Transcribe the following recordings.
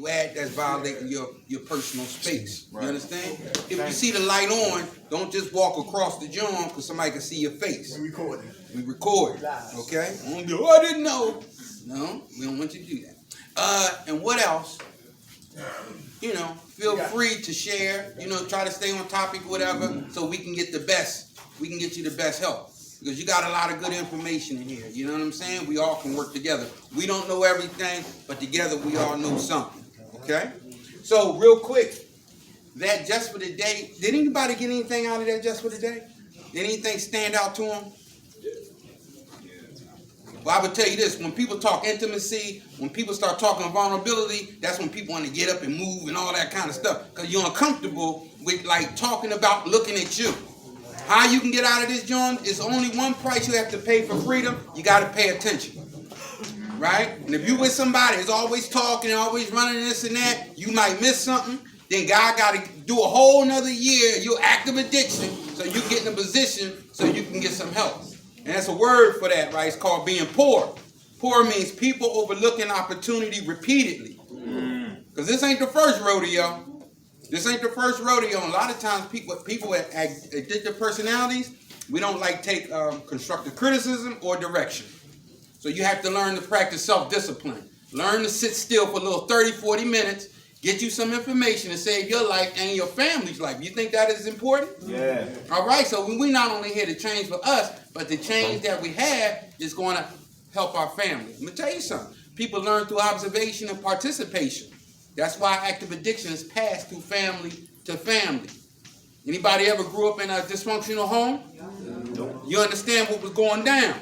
you at that's violating your personal space. Right. You understand? If you see the light on, don't just walk across the joint because somebody can see your face. We recording. We record. Okay? Don't be, oh, I didn't know. No, we don't want you to do that. And what else? You know, feel free to share. You know, try to stay on topic, whatever, so we can get the best. We can get you the best help. Because you got a lot of good information in here. You know what I'm saying? We all can work together. We don't know everything, but together we all know something. Okay? So, real quick, that just for the day, did anybody get anything out of that just for the day? Did anything stand out to them? Well, I would tell you this, when people talk intimacy, when people start talking vulnerability, that's when people want to get up and move and all that kind of stuff. Because you're uncomfortable with like talking about looking at you. How you can get out of this joint is only one price you have to pay for freedom. You got to pay attention. Right? And if you with somebody who's always talking, always running this and that, you might miss something. Then God got to do a whole nother year, your active addiction, so you get in a position so you can get some help. And that's a word for that, right? It's called being poor. Poor means people overlooking opportunity repeatedly. Because this ain't the first rodeo. This ain't the first rodeo. And a lot of times people with addictive personalities, we don't like take constructive criticism or direction. So you have to learn to practice self-discipline. Learn to sit still for a little 30, 40 minutes, get you some information and save your life and your family's life. You think that is important? Yeah. All right, so we're not only here to change for us, but the change that we have is going to help our family. Let me tell you something. People learn through observation and participation. That's why active addiction is passed through family to family. Anybody ever grew up in a dysfunctional home? You understand what was going down.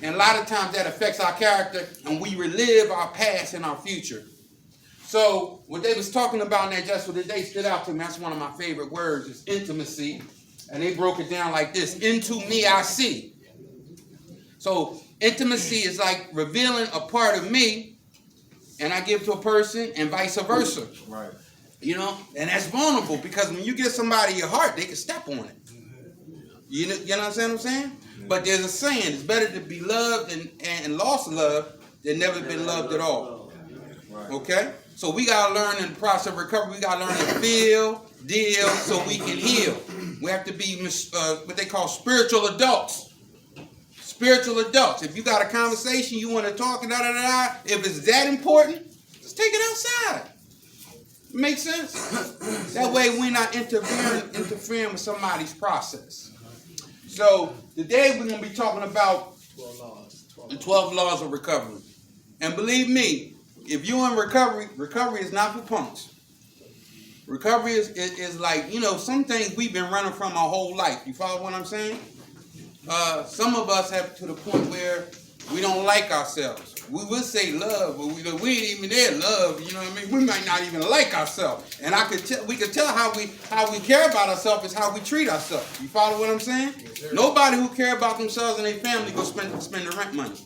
And a lot of times that affects our character, and we relive our past and our future. So what they was talking about in that just for the day stood out to me. That's one of my favorite words, is intimacy. And they broke it down like this: into me I see. So intimacy is like revealing a part of me, and I give to a person, and vice versa. Right. You know, and that's vulnerable, because when you give somebody your heart, they can step on it. You know what I'm saying? But there's a saying: it's better to be loved and lost love than never been loved at all. Okay? So we got to learn in the process of recovery, we got to learn to feel, deal, so we can heal. We have to be what they call spiritual adults. Spiritual adults. If you got a conversation, you want to talk, and if it's that important, just take it outside. Make sense? That way we're not interfering with somebody's process. So today we're going to be talking about the 12 laws of recovery. And believe me, if you're in recovery, recovery is not for punks. Recovery is like, you know, some things we've been running from our whole life. You follow what I'm saying? Some of us have to the point where we don't like ourselves. We will say love, but we ain't even there love. You know what I mean? We might not even like ourselves. And we could tell how we care about ourselves is how we treat ourselves. You follow what I'm saying? Yes, nobody who care about themselves and their family go spend the rent money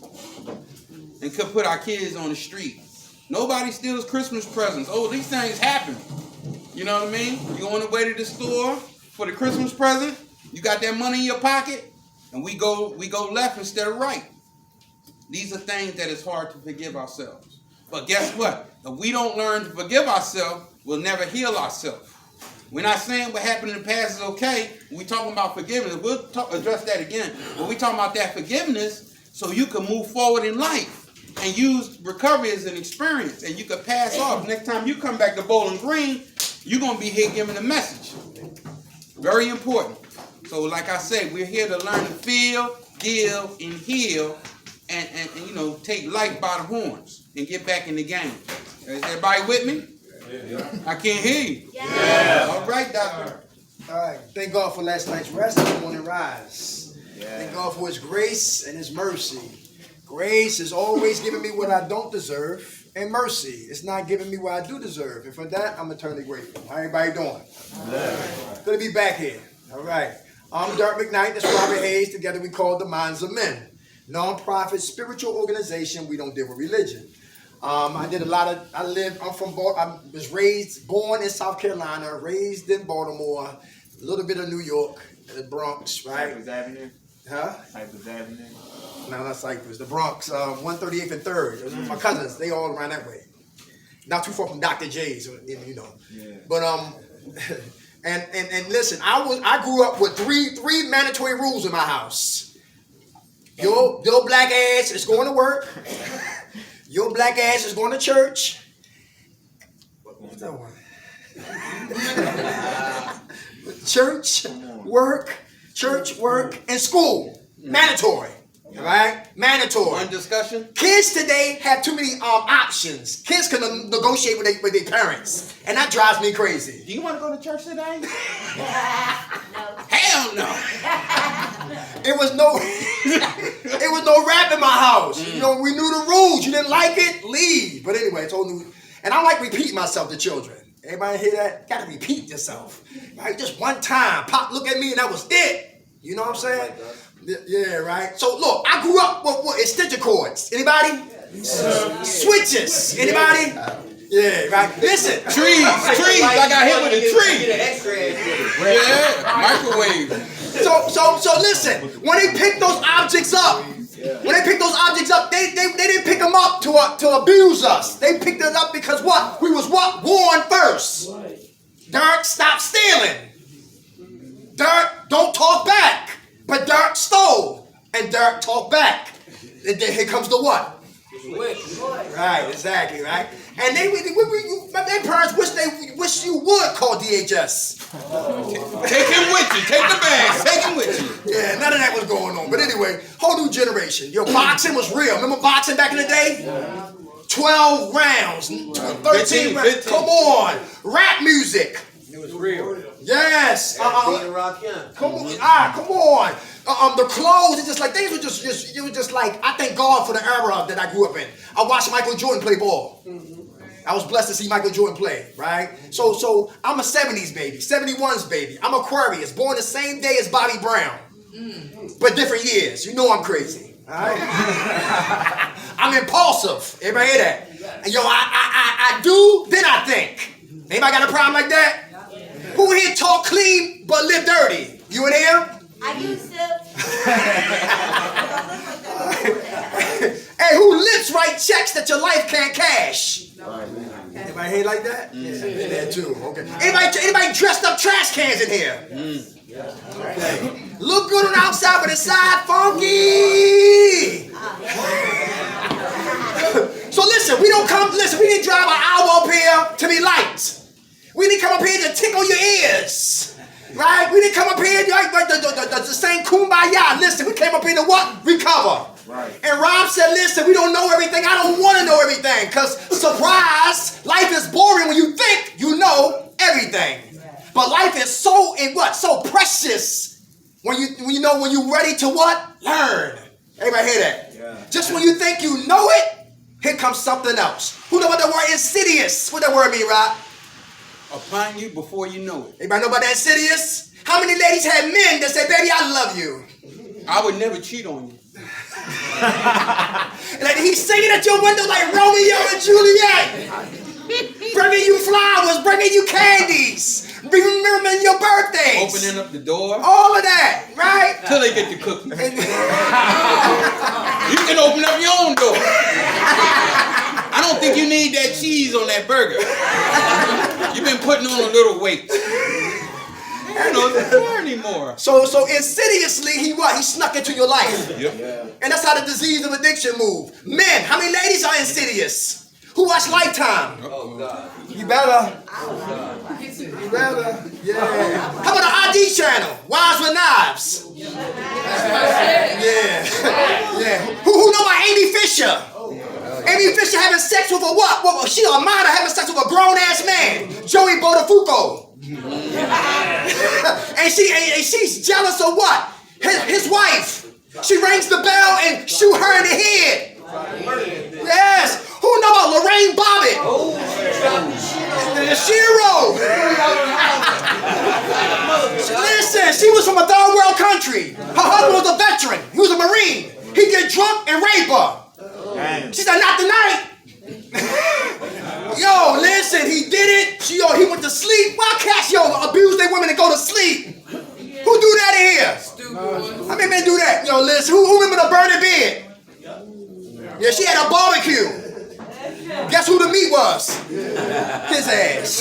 and could put our kids on the street. Nobody steals Christmas presents. Oh, these things happen. You know what I mean? You on the way to the store for the Christmas present. You got that money in your pocket, and we go left instead of right. These are things that it's hard to forgive ourselves. But guess what? If we don't learn to forgive ourselves, we'll never heal ourselves. We're not saying what happened in the past is okay. We're talking about forgiveness. We'll address that again. But we're talking about that forgiveness so you can move forward in life and use recovery as an experience. And you can pass off. Next time you come back to Bowling Green, you're going to be here giving a message. Very important. So like I said, we're here to learn to feel, deal, and heal. And you know, take life by the horns and get back in the game. Is everybody with me? Yeah. I can't hear you. Yeah. All right, doctor. All right. Thank God for last night's rest and the morning rise. Yeah. Thank God for His grace and His mercy. Grace is always giving me what I don't deserve, and mercy is not giving me what I do deserve. And for that, I'm eternally grateful. How everybody doing? Yeah. Good to be back here. All right. I'm Dirk Mcnair. That's Robert Hayes. Together we call the Minds of Men. Non-profit spiritual organization. We don't deal with religion. I'm from Baltimore. I was born in South Carolina, raised in Baltimore, a little bit of New York, the Bronx, right? Cypress Avenue? Huh? Cypress Avenue? No, not Cypress. The Bronx, 138th and 3rd. Those are my cousins. They all around that way. Not too far from Dr. J's, you know. Yeah. But and listen, I grew up with three mandatory rules in my house. Your black ass is going to work. Your black ass is going to church. What's that one? Church, work, and school. Mandatory. All right? Mandatory. One discussion? Kids today have too many options. Kids can negotiate with their parents. And that drives me crazy. Do you want to go to church today? Hell no. It was no rap in my house. You know, we knew the rules. You didn't like it, leave. But anyway, it's all new. And I like repeating myself to children. Everybody hear that? Gotta repeat yourself. Right? Just one time. Pop, look at me, and that was it. You know what I'm saying? Yeah, right. So look, I grew up with extension cords. Anybody? Switches. Anybody? Yeah, right. Listen. Trees. I got hit with a tree. Yeah, microwave. So listen. When they pick those objects up, they didn't pick them up to abuse us. They picked it up because what? We was what? Warned first. Dirk, stop stealing. Dirk, don't talk back. But Dirk stole, and Dirk talked back. And then here comes the what? Right, exactly, right? And their parents wish you would call DHS. Take him with you. Take the bags. Take him with you. Yeah, none of that was going on. But anyway, whole new generation. Your boxing was real. Remember boxing back in the day? 12 rounds, 13 rounds. Come on. Rap music. It was real. Yes. Come on. The clothes, it's just like things were just it was just like, I thank God for the era that I grew up in. I watched Michael Jordan play ball. I was blessed to see Michael Jordan play, right? So I'm a 70s baby, 71's baby. I'm Aquarius, born the same day as Bobby Brown, but different years. You know I'm crazy, all right? I'm impulsive. Everybody hear that? And yo, I do, then I think. Anybody got a problem like that? Who here talk clean but live dirty? You in here? I used to. Hey, who lips write checks that your life can't cash? Anybody here like that? Yeah, in there too. Okay. Anybody dressed up trash cans in here? Okay. Look good on the outside, but inside funky. So listen, we didn't drive an hour up here to be liked. We didn't come up here to tickle your ears. Right? We didn't come up here like the same kumbaya. Listen, we came up here to what? Recover. Right. And Rob said, listen, we don't know everything. I don't want to know everything. Because surprise, life is boring when you think you know everything. But life is so precious when you're ready to what? Learn. Everybody hear that? Yeah. Just when you think you know it, here comes something else. Who know what the word insidious? What that word mean, Rob? Upon you before you know it. Anybody know about that insidious? How many ladies had men that said, baby, I love you? I would never cheat on you. Like he's singing at your window like Romeo and Juliet. Bringing you flowers, bringing you candies, remembering your birthdays. Opening up the door. All of that, right? Till they get the cookie. You can open up your own door. I don't think you need that cheese on that burger. You've been putting on a little weight. You don't care anymore. So insidiously, he snuck into your life. Yep. Yeah. And that's how the disease of addiction move. Men, how many ladies are insidious? Who watch Lifetime? Oh, God. You better. You better. Yeah. How about the ID channel? Wives with Knives. Yeah. Yeah. Who know about Amy Fisher? Amy Fisher having sex with a what? Well, she a minor having sex with a grown-ass man. Joey Botafuco. and she's jealous of what? His wife. She rings the bell and shoot her in the head. Yes. Who know about Lorraine Bobbitt? Shiro. Listen, she was from a third world country. Her husband was a veteran. He was a Marine. He get drunk and rape her. She said, not tonight. Yo, listen, he did it. He went to sleep. Why cats, abuse their women and go to sleep? Who do that in here? How many men do that? Yo, listen, who remember the burning bed? Yeah, she had a barbecue. Guess who the meat was? His ass.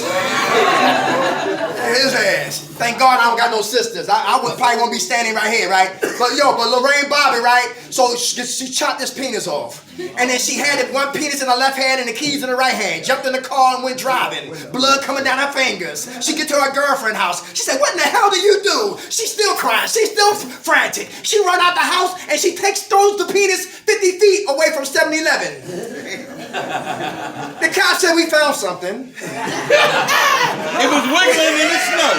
His ass. Thank God I don't got no sisters. I would probably won't be standing right here, right? But Lorraine Bobby, right? So she chopped this penis off. And then she had one penis in her left hand and the keys in the right hand. Jumped in the car and went driving. Blood coming down her fingers. She get to her girlfriend's house. She said, what in the hell do you do? She's still crying. She's still frantic. She run out the house and she throws the penis 50 feet away from 7-Eleven. The cop said, we found something. It was wiggling in the snow.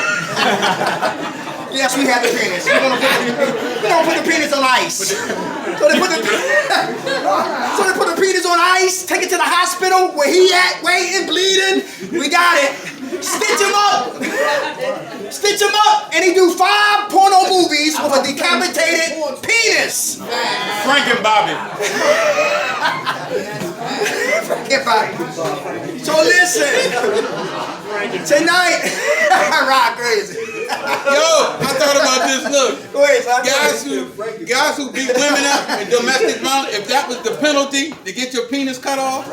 Yes, we have the penis. We don't put the penis on ice. So they put the penis on ice, take it to the hospital where he at, waiting, bleeding. We got it. Stitch him up. Stitch him up. And he do 5 porno movies with a decapitated penis. Frank and Bobby. So listen, tonight, rock crazy. Yo, I thought about this. Look, Go ahead, son. guys who beat women up in domestic violence, if that was the penalty to get your penis cut off,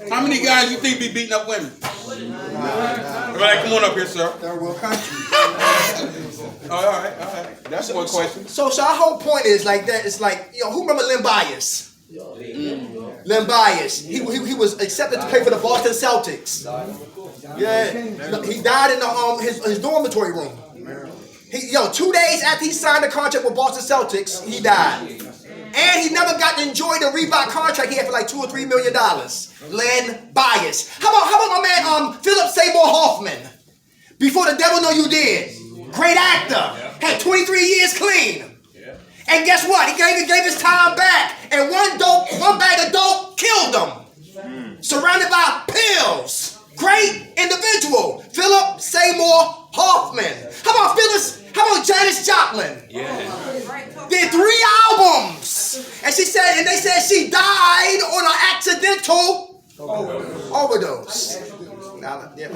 how many guys you think be beating up women? Right, come on up here, sir. Third world country. All right. That's one question. So our whole point is like that. It's like, who remember Len Bias? Len Bias. He was accepted to play for the Boston Celtics. Yeah, he died in his dormitory room. 2 days after he signed the contract with Boston Celtics, he died. And he never got to enjoy the Reebok contract he had for like $2 or $3 million. Len Bias. How about my man Philip Sabol Hoffman? Before the Devil Know You Did. Great actor. Had 23 years clean. And guess what? He gave his time back. And one bag of dope killed him. Surrounded by pills. Great individual. Philip Seymour Hoffman. How about Janis Joplin? Yeah. Did 3 albums. And they said she died on an accidental overdose. Overdose. Yeah.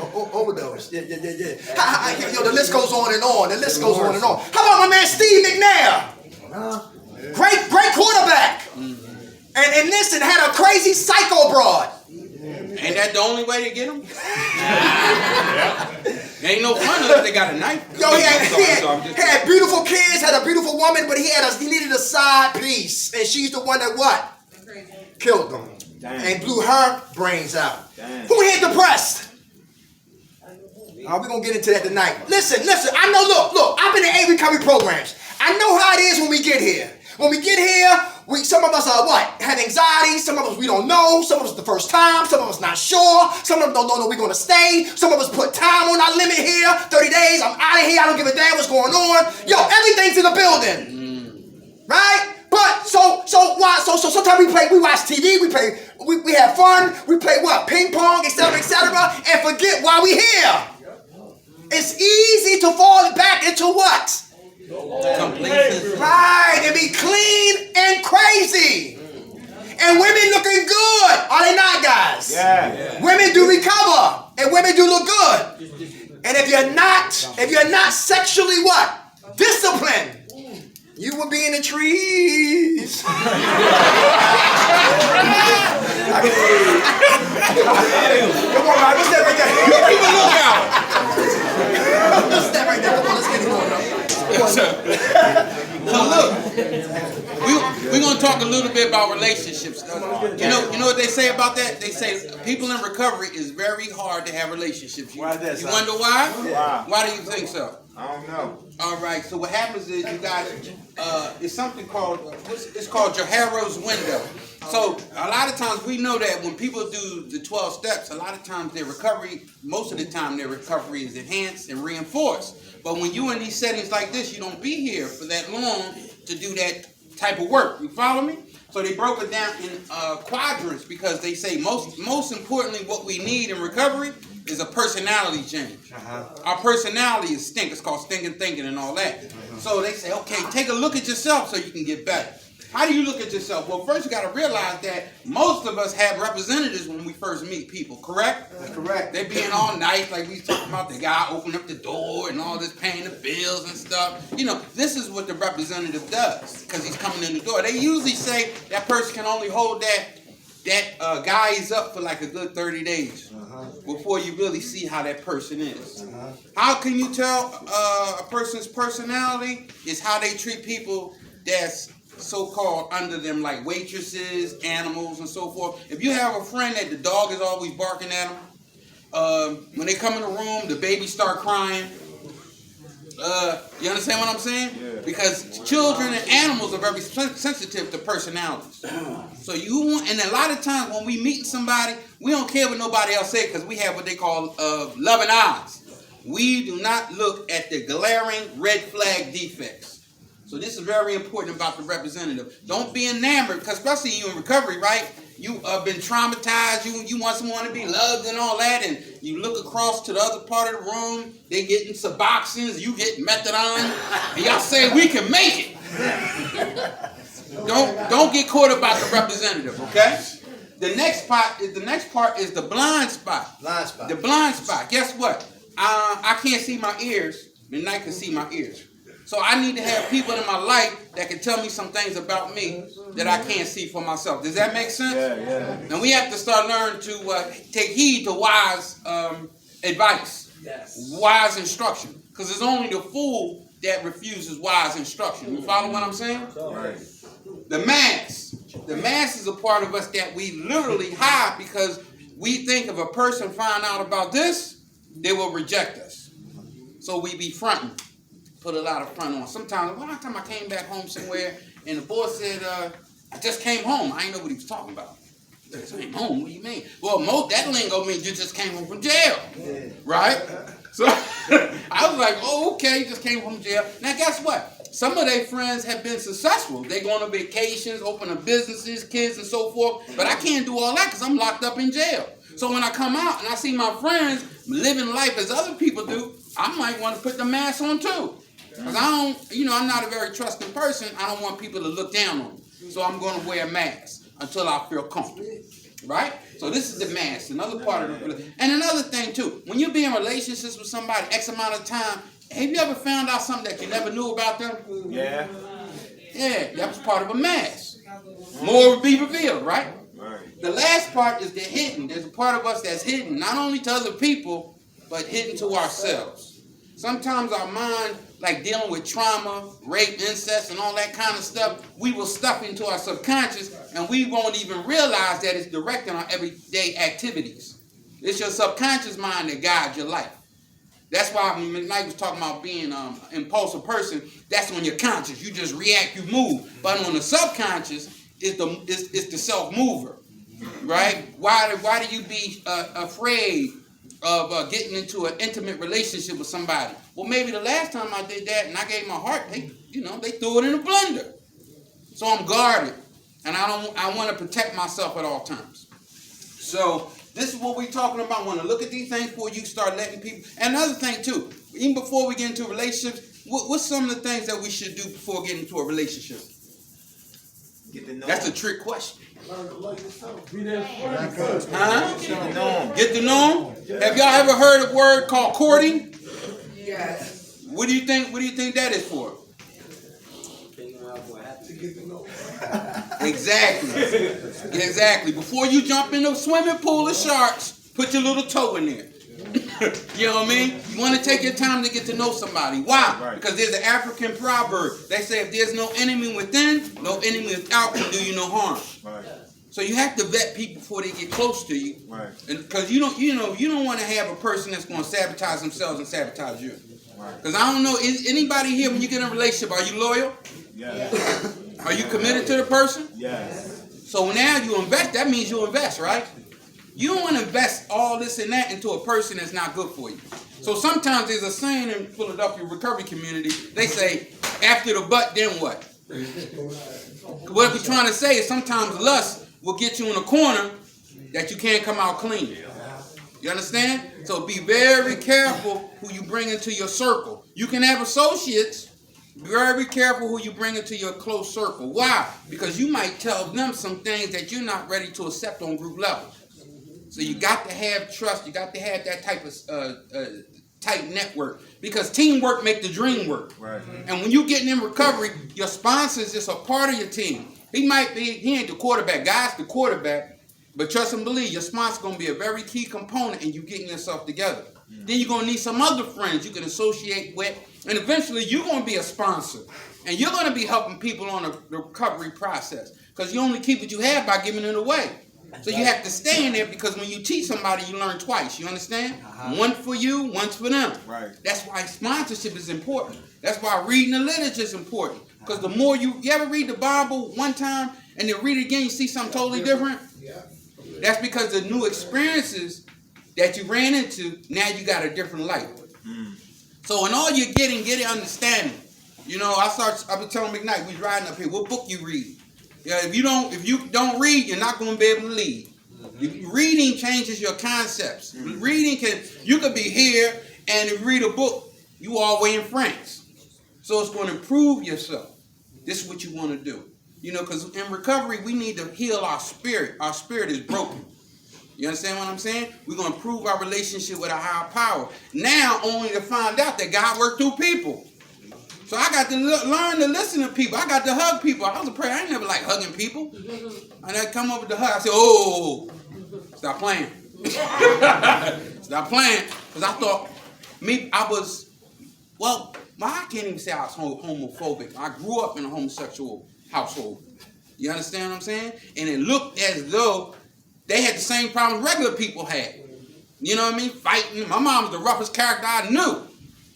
The list goes on and on. How about my man Steve Mcnair? Great quarterback. And listen, had a crazy psycho broad. Ain't that the only way to get him? Ain't no fun unless they got a knife. He had beautiful kids, had a beautiful woman, but he needed a side piece. And she's the one that what? Killed him. And blew her brains out. Who here depressed? We're going to get into that tonight. Listen, I know, look, I've been in 8 recovery programs. I know how it is when we get here. When we get here, some of us are have anxiety. Some of us we don't know. Some of us the first time. Some of us not sure. Some of us don't know we're going to stay. Some of us put time on our limit here. 30 days, I'm out of here. I don't give a damn what's going on. Everything's in the building. Right? But so sometimes we watch TV, we have fun, we play ping pong, etc., and forget why we here. It's easy to fall back into what? Complacent. Right, and be clean and crazy. And women looking good, are they not, guys? Yeah. Women do recover, and women do look good. And if you're not sexually disciplined, you will be in the trees. Come on, man. What's that right there? Keep a lookout. What's that right there? Come on, let's get it going. So look, we're gonna talk a little bit about relationships. You know what they say about that? They say people in recovery is very hard to have relationships. Why that? You wonder why? Yeah. Why do you think so? I don't know. All right. So what happens is you guys, it's something called Jaharo's window. So a lot of times we know that when people do the 12 steps, a lot of times most of the time their recovery is enhanced and reinforced. But when you're in these settings like this, you don't be here for that long to do that type of work. You follow me? So they broke it down in quadrants because they say most importantly what we need in recovery is a personality change. Our personality is stink. It's called stinking thinking and all that. So they say, okay, take a look at yourself so you can get better. How do you look at yourself? Well, first you got to realize that most of us have representatives when we first meet people, correct? That's correct. They being all nice, like we talking about the guy opening up the door and all this paying the bills and stuff. This is what the representative does because he's coming in the door. They usually say that person can only hold that guy is up for like a good 30 days. before you really see how that person is. How can you tell a person's personality? Is how they treat people that's so-called under them, like waitresses, animals, and so forth. If you have a friend that the dog is always barking at them, when they come in the room, the baby start crying. You understand what I'm saying? Yeah. Because children and animals are very sensitive to personalities. So you want, and a lot of times when we meet somebody, we don't care what nobody else say because we have what they call loving eyes. We do not look at the glaring red flag defects. So this is very important about the representative. Don't be enamored, because especially you in recovery, right? You have been traumatized. You want someone to be loved and all that, and you look across to the other part of the room. They getting Suboxones, you get methadone, and y'all say we can make it. Don't get caught about the representative, okay? The next part is the blind spot. Blind spot. The blind spot. Guess what? I can't see my ears. Mcnair can see my ears. So I need to have people in my life that can tell me some things about me that I can't see for myself. Does that make sense? Yeah. And we have to start learning to take heed to wise advice, wise instruction. Because it's only the fool that refuses wise instruction. You follow what I'm saying? Right. The mask. The mask is a part of us that we literally hide because we think if a person find out about this, they will reject us. So we be fronting. Put a lot of front on. Sometimes, one time I came back home somewhere, and the boss said, I just came home. I didn't know what he was talking about. I just came home? What do you mean? Well, that lingo means you just came home from jail. Right? So I was like, oh, okay, you just came home from jail. Now, guess what? Some of their friends have been successful. They go on vacations, open up businesses, kids, and so forth. But I can't do all that because I'm locked up in jail. So when I come out and I see my friends living life as other people do, I might want to put the mask on too. Because I'm not a very trusting person. I don't want people to look down on me. So I'm going to wear a mask until I feel comfortable. Right? So this is the mask, another part of the. And another thing too, when you be in relationships with somebody X amount of time, have you ever found out something that you never knew about them? Yeah. Yeah, that was part of a mask. More will be revealed, right? The last part is the hidden. There's a part of us that's hidden, not only to other people, but hidden to ourselves. Sometimes our mind, like dealing with trauma, rape, incest, and all that kind of stuff, we will stuff into our subconscious, and we won't even realize that it's directing our everyday activities. It's your subconscious mind that guides your life. That's why when Mcnair was talking about being an impulsive person, that's on your conscious. You just react, you move. But on the subconscious, it's the self-mover, right? Why do you be afraid of getting into an intimate relationship with somebody? Well, maybe the last time I did that and I gave my heart, they threw it in a blender. So I'm guarded, and I want to protect myself at all times. So this is what we're talking about. I want to look at these things before you start letting people. And another thing too, even before we get into relationships, what's some of the things that we should do before getting into a relationship? Get to know. That's a trick question. Huh? Get to know him. Have y'all ever heard a word called courting? Yes. What do you think that is for? Exactly. Before you jump in the swimming pool of sharks, put your little toe in there. You know what I mean? You want to take your time to get to know somebody. Why? Right. Because there's an African proverb. They say if there's no enemy within, no enemy without can do you no harm. Right. So you have to vet people before they get close to you. Right. And because you don't want to have a person that's going to sabotage themselves and sabotage you. Right. Because I don't know, is anybody here when you get in a relationship, are you loyal? Yes. Are you committed to the person? Yes. So now you invest, that means you invest, right? You don't want to invest all this and that into a person that's not good for you. So sometimes there's a saying in Philadelphia recovery community, they say, after the butt, then what? What we're trying to say is sometimes lust will get you in a corner that you can't come out clean. You understand? So be very careful who you bring into your circle. You can have associates. Be very careful who you bring into your close circle. Why? Because you might tell them some things that you're not ready to accept on group level. So you got to have trust. You got to have that type of tight network. Because teamwork make the dream work. Right. And when you're getting in recovery, your sponsor is just a part of your team. He ain't the quarterback. God's the quarterback. But trust and believe, your sponsor is going to be a very key component in you getting yourself together. Then you're going to need some other friends you can associate with. And eventually you're going to be a sponsor. And you're going to be helping people on the recovery process. Because you only keep what you have by giving it away. So you have to stay in there, because when you teach somebody, you learn twice. You understand? One for you, one's for them. Right. That's why sponsorship is important. That's why reading the literature is important. Because the more you ever read the Bible one time and then read it again, you see something totally different? Yeah. That's because the new experiences that you ran into, now you got a different light. So in all you're getting, get an understanding. You know, I've been telling Mcnair, we riding up here, what book you read? Yeah, if you don't read, you're not going to be able to lead. Reading changes your concepts. You could be here and if you read a book, you all the way in France. So it's going to improve yourself. This is what you want to do. You know, because in recovery, we need to heal our spirit. Our spirit is broken. You understand what I'm saying? We're going to improve our relationship with a higher power. Now, only to find out that God worked through people. So I got to learn to listen to people. I got to hug people. I was a prayer. I ain't never like hugging people. And I come over to hug. I said, oh, stop playing. Stop playing. Because I thought, I can't even say I was homophobic. I grew up in a homosexual household. You understand what I'm saying? And it looked as though they had the same problems regular people had. You know what I mean? Fighting. My mom was the roughest character I knew.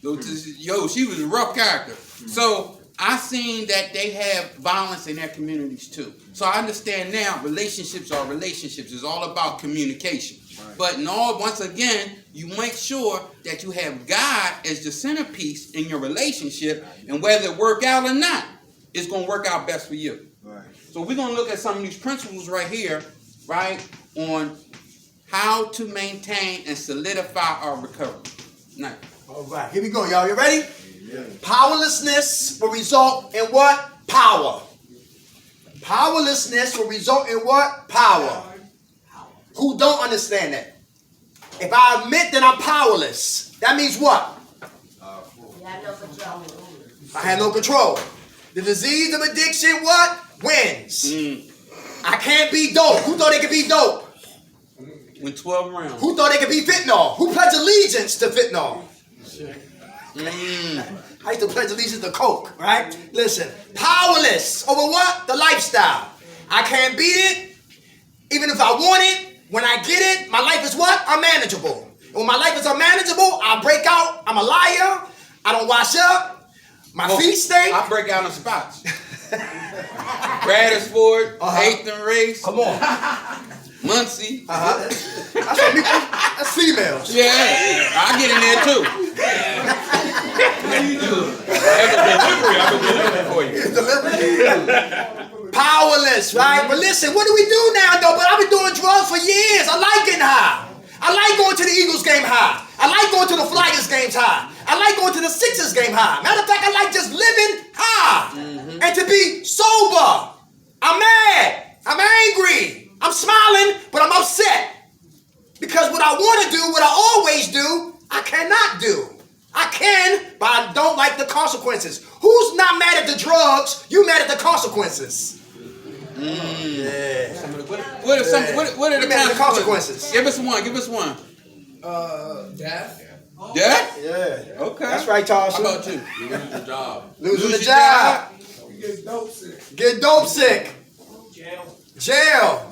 Yo, she was a rough character. So I seen that they have violence in their communities too. So I understand now relationships are relationships. It's all about communication. Right. But once again, you make sure that you have God as the centerpiece in your relationship, and whether it work out or not, it's going to work out best for you. Right. So we're going to look at some of these principles right here, right, on how to maintain and solidify our recovery. Now, all right, here we go, y'all. You ready? Yeah. Powerlessness will result in what? Power. Powerlessness will result in what? Power. Who don't understand that? If I admit that I'm powerless, that means what? You have no control. I have no control. The disease of addiction, what? Wins. I can't be dope. Who thought they could be dope? Win 12 rounds. Who thought they could be fentanyl? Who pledged allegiance to fentanyl? I used to pledge allegiance to coke, right? Listen, powerless over what? The lifestyle. I can't beat it. Even if I want it, when I get it, my life is what? Unmanageable. And when my life is unmanageable, I break out. I'm a liar. I don't wash up. My feet stink. I break out in spots. Bradford, 8th and Race. Come on. Muncie. That's females. Yeah, I get in there too. How you doing? I've been delivering for you. Delivery. Powerless, right? But listen, what do we do now, though? But I've been doing drugs for years. I like getting high. I like going to the Eagles game high. I like going to the Flyers games high. I like going to the Sixers game high. Matter of fact, I like just living high. And to be sober. I'm mad. I'm angry. I'm smiling, but I'm upset. Because what I want to do, what I always do, I cannot do. I can, but I don't like the consequences. Who's not mad at the drugs? You mad at the consequences. Yeah. What are the consequences? Give us one. Death. Death? Yeah. Okay. That's right, Tasha. How about you? Losing the job. Losing the job. You get dope sick. Get dope sick. Jail.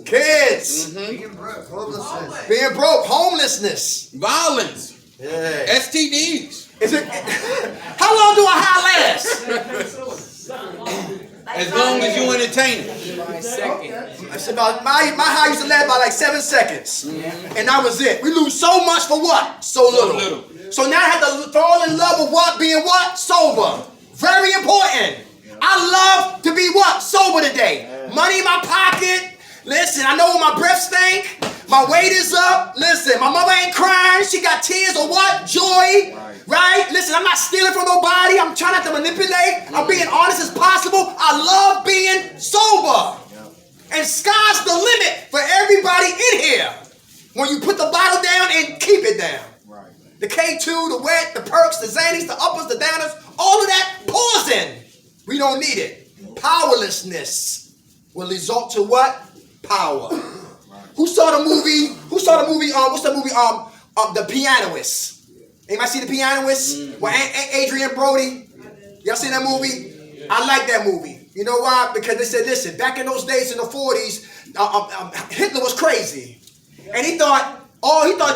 Kids. Being broke. Homelessness. Being broke. Homelessness. Violence. Yeah. STDs. Is it? How long do a high last? As long as you entertain it. It's about my high used to last by like 7 seconds, and that was it. We lose so much for what? So little. So now I have to fall in love with what? Being what? Sober. Very important. I love to be what? Sober today. Money in my pocket. Listen, I know when my breath stink. My weight is up. Listen, my mother ain't crying. She got tears of what? Joy. Right? Listen, I'm not stealing from nobody. I'm trying not to manipulate. I'm being honest as possible. I love being sober. And sky's the limit for everybody in here. When you put the bottle down and keep it down. Right. The K2, the wet, the perks, the zanies, the uppers, the downers, all of that poison. We don't need it. Powerlessness will result to what? power. Who saw the movie? What's the movie? The Pianist. Anybody see The Pianist? With Adrian Brody? Y'all seen that movie? I like that movie. You know why? Because they said, listen, back in those days in the 40s, Hitler was crazy. And he thought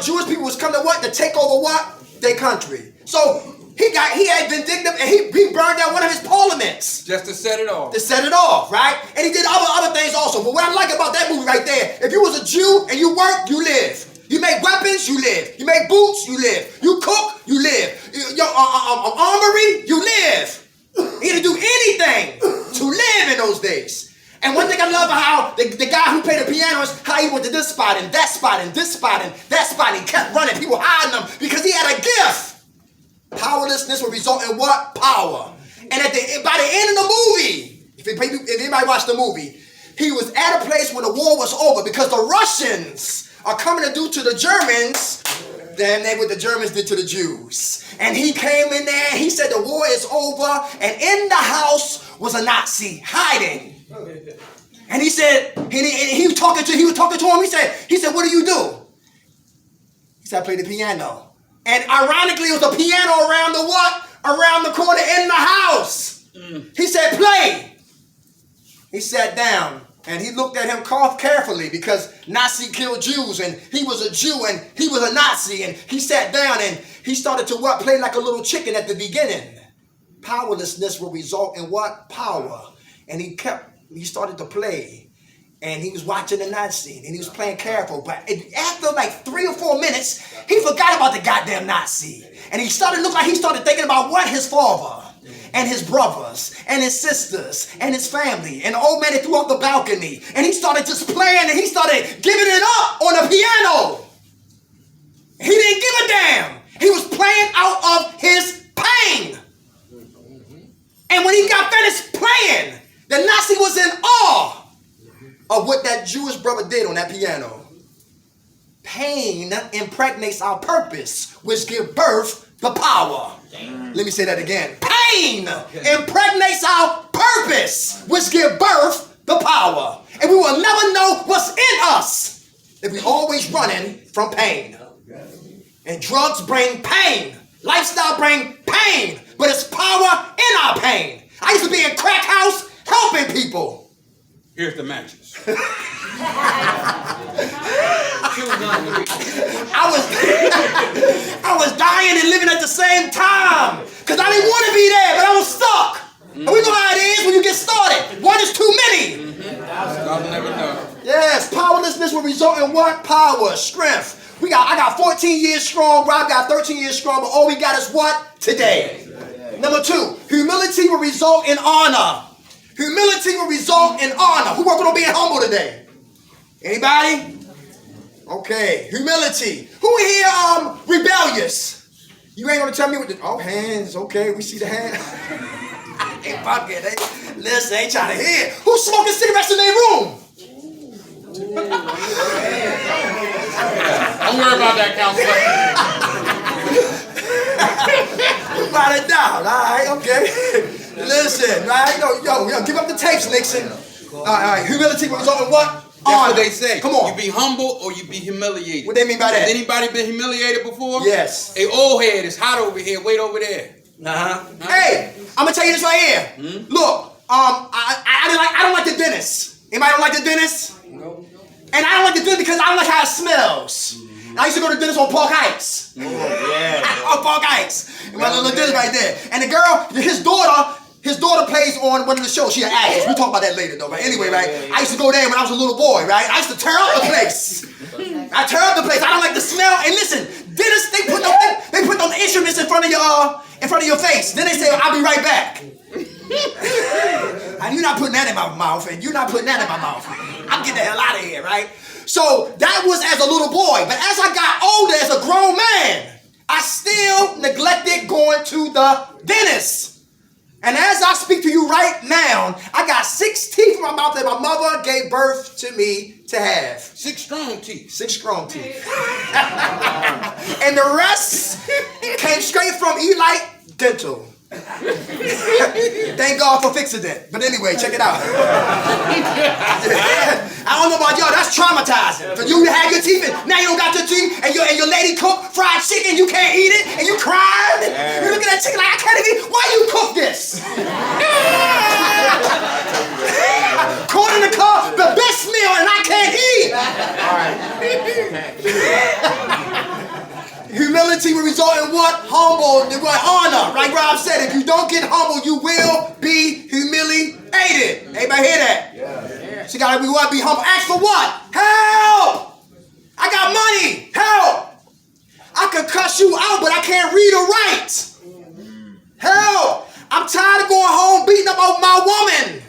Jewish people was coming to what? To take over what? Their country. So he had vindictive and he burned down one of his parliaments. Just to set it off. To set it off, right? And he did other things also. But what I like about that movie right there, if you was a Jew and you work, you live. You make weapons, you live. You make boots, you live. You cook, you live. Your armory, you live. He didn't do anything to live in those days. And one thing I love how the guy who played the piano is how he went to this spot and that spot and this spot and that spot. And he kept running. People hiding him because he had a gift. Powerlessness will result in what? Power. And by the end of the movie, if anybody watched the movie, he was at a place where the war was over because the Russians are coming to do to the Germans than what the Germans did to the Jews. And he came in there, he said the war is over, and in the house was a Nazi hiding. And he said, he was talking to him, he said, what do you do? He said, I play the piano. And ironically, it was a piano around the what? Around the corner in the house. He said, play. He sat down and he looked at him carefully because Nazi killed Jews and he was a Jew and he was a Nazi. And he sat down and he started to what? Play like a little chicken at the beginning. Powerlessness will result in what? Power. And he started to play. And he was watching the Nazi and he was playing careful. But after like 3 or 4 minutes, he forgot about the goddamn Nazi. And he started thinking about what? His father and his brothers and his sisters and his family. And the old man threw off the balcony. And he started just playing and he started giving it up on the piano. He didn't give a damn. He was playing out of his pain. And when he got finished playing, the Nazi was in awe of what that Jewish brother did on that piano. Pain impregnates our purpose, which gives birth to power. Let me say that again. Pain impregnates our purpose, which gives birth to power. And we will never know what's in us if we're always running from pain. And drugs bring pain. Lifestyle bring pain. But it's power in our pain. I used to be in crack house helping people. Here's the matches. I was dying and living at the same time because I didn't want to be there, but I was stuck. And we know how it is when you get started. One is too many. I'll never know. Yes, powerlessness will result in what? Power, strength. I got 14 years strong. Rob got 13 years strong, but all we got is what? Today. Number 2, humility will result in honor. Humility will result in honor. Who working on being humble today? Anybody? Okay, humility. Who in here rebellious? You ain't gonna tell me what the hands, okay, we see the hand. Ain't fucking, listen, ain't trying to hear. Who's smoking cigarettes in their room? Don't worry about that, counselor. Write it down, all right, okay. Listen, right? Yo, give up the tapes, Nixon. All right, humility will result in what? That's what they say. Come on. You be humble or you be humiliated. What they mean by that? Has anybody been humiliated before? Yes. Hey, old head, it's hot over here. Wait over there. Hey, I'm gonna tell you this right here. Look, I don't like the dentist. Anybody don't like the dentist? No. And I don't like the dentist because I don't like how it smells. I used to go to the dentist on Park Heights. Oh, yeah. On Park Heights. My little dentist right there. And the girl, his daughter plays on one of the shows. She an actress. We'll talk about that later, though. But anyway, right? I used to go there when I was a little boy, right? I used to tear up the place. I tear up the place. I don't like the smell. And listen, dentists, they put those instruments in front of your face. Then they say, I'll be right back. And you're not putting that in my mouth, and you're not putting that in my mouth. I'm getting the hell out of here, right? So that was as a little boy. But as I got older, as a grown man, I still neglected going to the dentist. And as I speak to you right now, I got 6 teeth in my mouth that my mother gave birth to me to have. 6 strong teeth. 6 strong teeth. And the rest came straight from Eli Dental. Thank God for fixing it. But anyway, check it out. I don't know about y'all, that's traumatizing. For you to have your teeth and now you don't got your teeth and your lady cook fried chicken, you can't eat it, and you crying. You look at that chicken like, I can't even eat. Why you cook this? Corn in the car, the best meal, and I can't eat. Humility will result in what? Humble, what? Honor. Like Rob said, if you don't get humble, you will be humiliated. Everybody hear that? Yeah. So you gotta be what? Be humble. Ask for what? Help! I got money. Help! I could cuss you out, but I can't read or write. Help! I'm tired of going home beating up on my woman.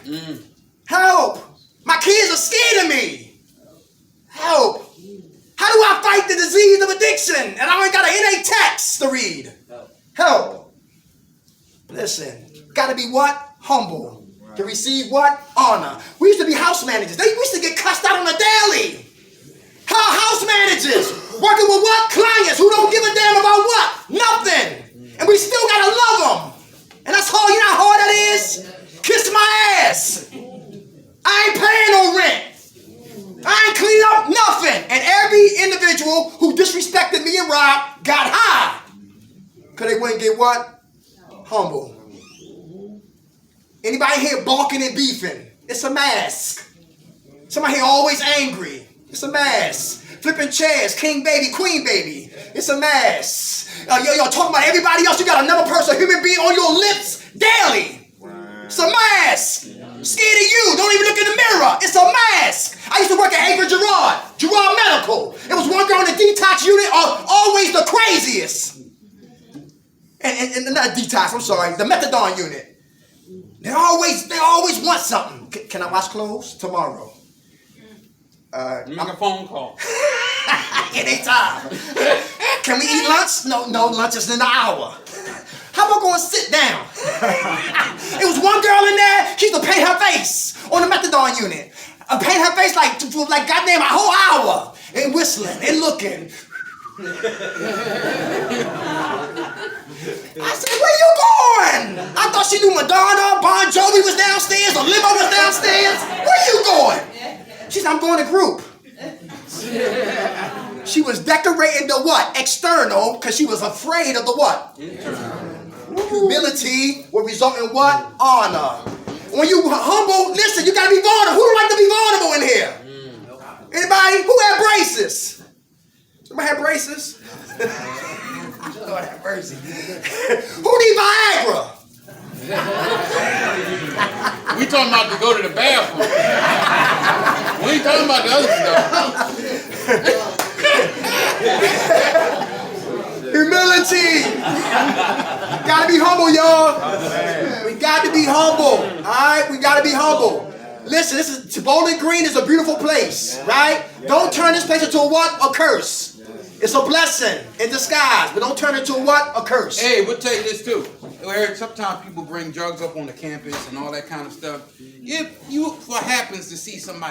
Help! My kids are scared of me. Help! How do I fight the disease of addiction? And I ain't got an innate text to read. Help! Listen, gotta be what? Humble. To receive what? Honor. We used to be house managers. We used to get cussed out on the daily. House managers working with what? Clients who don't give a damn about what? Nothing. And we still gotta love them. And that's hard. You know how hard that is? Kiss my ass. I ain't paying no rent. I ain't cleaned up nothing. And every individual who disrespected me and Rob got high. Because they wouldn't get what? Humble. Anybody here balking and beefing? It's a mask. Somebody here always angry. It's a mask. Flipping chairs, king baby, queen baby. It's a mask. Y'all talking about everybody else. You got another person, a human being on your lips daily. It's a mask. Scared of you. Don't even look in the mirror. It's a mask. I used to work at Ava Gerard Medical. It was one girl in the detox unit, always the craziest. And not detox, I'm sorry, the methadone unit. They always want something. Can I wash clothes? Tomorrow. Make a phone call. Anytime. Can we eat lunch? No, lunch is in an hour. How about going to sit down? It was one girl in there, she used to paint her face on the methadone unit. Paint her face like goddamn a whole hour. And whistling and looking. I said, where you going? I thought she knew Madonna, Bon Jovi was downstairs, or Limo was downstairs. Where you going? She said, I'm going to group. She was decorating the what? External, because she was afraid of the what? Humility will result in what? Honor. When you humble, listen, you got to be vulnerable. Who would like to be vulnerable in here? Anybody? Who had braces? Somebody had braces? Lord have mercy. Who need Viagra? We talking about to go to the bathroom. We ain't talking about the other stuff. Humility. Gotta be humble, y'all. We got to be humble. All right? We got to be humble. Listen, Bowling Green is a beautiful place, right? Don't turn this place into a what? A curse. It's a blessing in disguise, but don't turn it into a what? A curse. Hey, we'll tell you this too. Sometimes people bring drugs up on the campus and all that kind of stuff. If you happens to see somebody